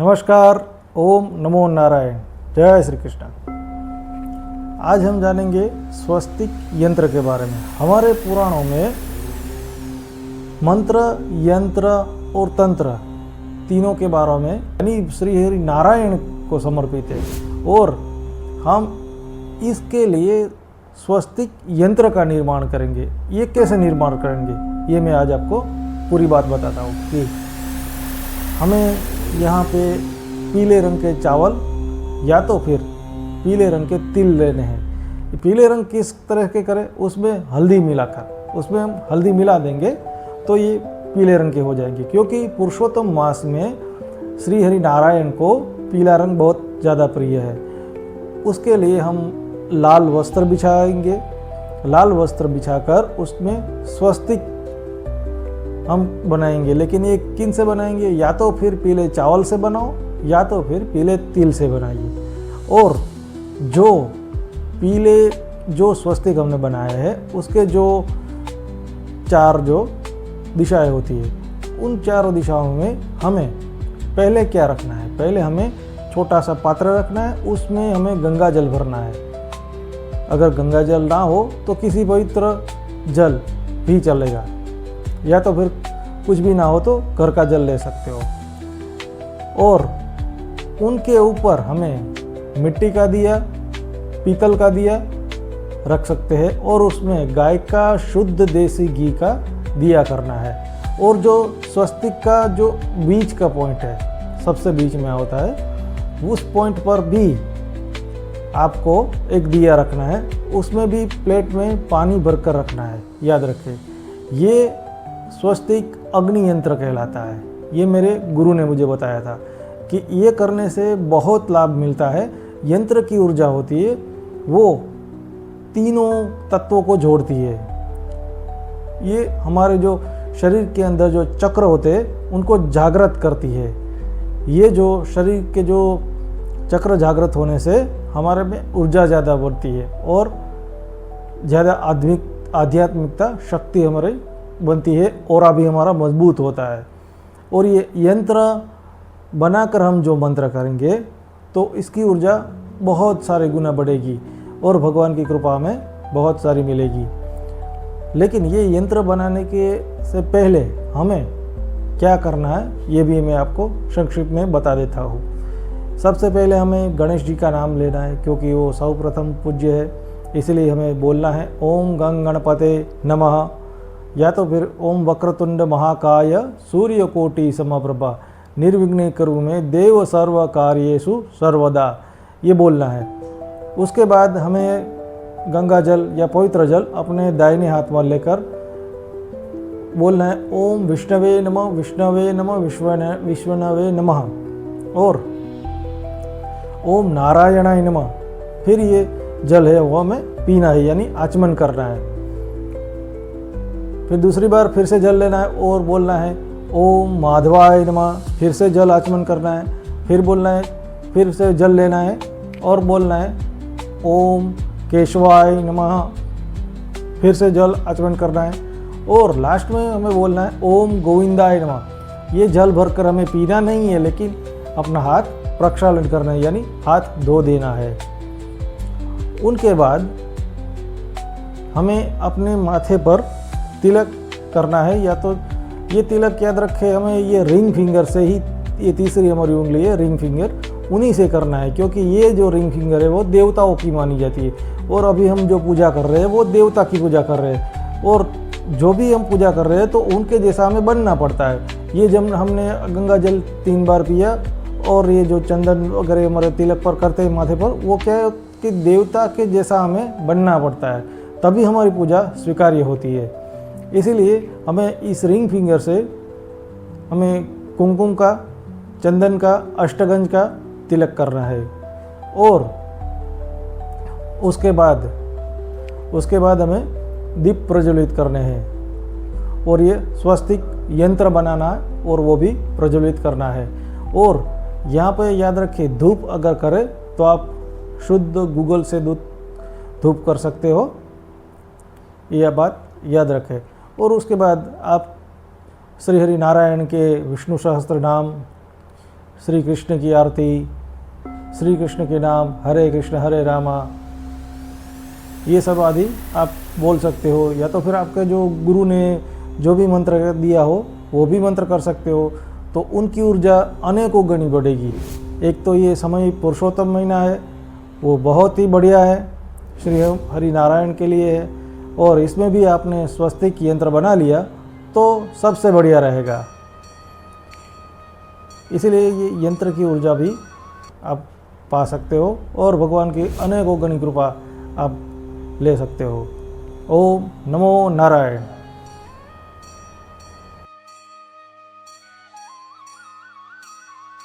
नमस्कार, ओम नमो नारायण, जय श्री कृष्ण। आज हम जानेंगे स्वस्तिक यंत्र के बारे में। हमारे पुराणों में मंत्र, यंत्र और तंत्र तीनों के बारे में यानी श्री हरि नारायण को समर्पित है और हम इसके लिए स्वस्तिक यंत्र का निर्माण करेंगे। ये कैसे निर्माण करेंगे, ये मैं आज आपको पूरी बात बताता हूँ कि हमें यहाँ पे पीले रंग के चावल या तो फिर पीले रंग के तिल लेने हैं। पीले रंग किस तरह के करें, उसमें हल्दी मिलाकर, उसमें हम हल्दी मिला देंगे तो ये पीले रंग के हो जाएंगे, क्योंकि पुरुषोत्तम मास में श्री हरि नारायण को पीला रंग बहुत ज़्यादा प्रिय है। उसके लिए हम लाल वस्त्र बिछाएंगे। लाल वस्त्र बिछाकर उसमें स्वस्तिक हम बनाएंगे, लेकिन ये किन से बनाएंगे, या तो फिर पीले चावल से बनाओ या तो फिर पीले तिल से बनाइए। और जो स्वस्तिक हमने बनाया है उसके जो चार दिशाएं होती है, उन चारों दिशाओं में हमें पहले क्या रखना है, पहले हमें छोटा सा पात्र रखना है, उसमें हमें गंगा जल भरना है। अगर गंगा जल ना हो तो किसी पवित्र जल भी चलेगा, या तो फिर कुछ भी ना हो तो घर का जल ले सकते हो। और उनके ऊपर हमें मिट्टी का दिया, पीतल का दिया रख सकते हैं और उसमें गाय का शुद्ध देसी घी का दिया करना है। और जो स्वस्तिक का जो बीच का पॉइंट है, सबसे बीच में होता है, उस पॉइंट पर भी आपको एक दिया रखना है। उसमें भी प्लेट में पानी भरकर रखना है। याद रखें, ये स्वस्तिक अग्नि यंत्र कहलाता है। ये मेरे गुरु ने मुझे बताया था कि ये करने से बहुत लाभ मिलता है। यंत्र की ऊर्जा होती है वो तीनों तत्वों को जोड़ती है। ये हमारे जो शरीर के अंदर जो चक्र होते हैं उनको जागृत करती है। ये जो शरीर के जो चक्र जागृत होने से हमारे में ऊर्जा ज़्यादा बढ़ती है और ज़्यादा आध्यात्मिकता शक्ति हमारे बनती है और अभी हमारा मजबूत होता है। और ये यंत्र बनाकर हम जो मंत्र करेंगे तो इसकी ऊर्जा बहुत सारे गुना बढ़ेगी और भगवान की कृपा में बहुत सारी मिलेगी। लेकिन ये यंत्र बनाने के से पहले हमें क्या करना है, ये भी मैं आपको संक्षिप्त में बता देता हूँ। सबसे पहले हमें गणेश जी का नाम लेना है, क्योंकि वो सर्वप्रथम पूज्य है, इसलिए हमें बोलना है ओम गंग गणपते नमः, या तो फिर ओम वक्रतुंड महाकाय सूर्यकोटि समप्रभा निर्विघ्न कुरु मे देव सर्व कार्येषु सर्वदा, ये बोलना है। उसके बाद हमें गंगा जल या पवित्र जल अपने दाहिने हाथ में लेकर बोलना है ओम विष्णवे नमः, विष्णवे नमः, विष्णवे नमः और ओम नारायणाय नमः। फिर ये जल है वो हमें पीना है, यानी आचमन करना है। फिर दूसरी बार फिर से जल लेना है और बोलना है ओम माधवाय नमः, फिर से जल आचमन करना है। फिर बोलना है, फिर से जल लेना है और बोलना है ओम केशवाय नमः, फिर से जल आचमन करना है। और लास्ट में हमें बोलना है ओम गोविंदाय नमः। ये जल भरकर हमें पीना नहीं है, लेकिन अपना हाथ प्रक्षालन करना है, यानी हाथ धो देना है। उनके बाद हमें अपने माथे पर तिलक करना है, या तो ये तिलक याद रखे हमें ये रिंग फिंगर से ही, ये तीसरी हमारी उंगली है रिंग फिंगर, उन्हीं से करना है, क्योंकि ये जो रिंग फिंगर है वो देवताओं की मानी जाती है। और अभी हम जो पूजा कर रहे हैं वो देवता की पूजा कर रहे हैं, और जो भी हम पूजा कर रहे हैं तो उनके जैसा हमें बनना पड़ता है। ये जब हमने गंगा जल 3 बार पिया और ये जो चंदन वगैरह हमारे तिलक पर करते हैं माथे पर, वो क्या है कि देवता के जैसा हमें बनना पड़ता है, तभी हमारी पूजा स्वीकार्य होती है। इसीलिए हमें इस रिंग फिंगर से हमें कुमकुम का, चंदन का, अष्टगंज का तिलक करना है। और उसके बाद हमें दीप प्रज्वलित करने हैं और ये स्वस्तिक यंत्र बनाना है और वो भी प्रज्वलित करना है। और यहाँ पे याद रखिए, धूप अगर करें तो आप शुद्ध गूगल से धूप कर सकते हो, यह बात याद रखें। और उसके बाद आप श्री हरि नारायण के विष्णु सहस्त्र नाम, श्री कृष्ण की आरती, श्री कृष्ण के नाम, हरे कृष्ण हरे रामा, ये सब आदि आप बोल सकते हो। या तो फिर आपके जो गुरु ने जो भी मंत्र दिया हो वो भी मंत्र कर सकते हो, तो उनकी ऊर्जा अनेकों गुनी बढ़ेगी। एक तो ये समय पुरुषोत्तम महीना है, वो बहुत ही बढ़िया है, श्री हरि नारायण के लिए है, और इसमें भी आपने स्वस्तिक यंत्र बना लिया तो सबसे बढ़िया रहेगा। इसीलिए ये यंत्र की ऊर्जा भी आप पा सकते हो और भगवान की अनेकों गणी कृपा आप ले सकते हो। ओम नमो नारायण।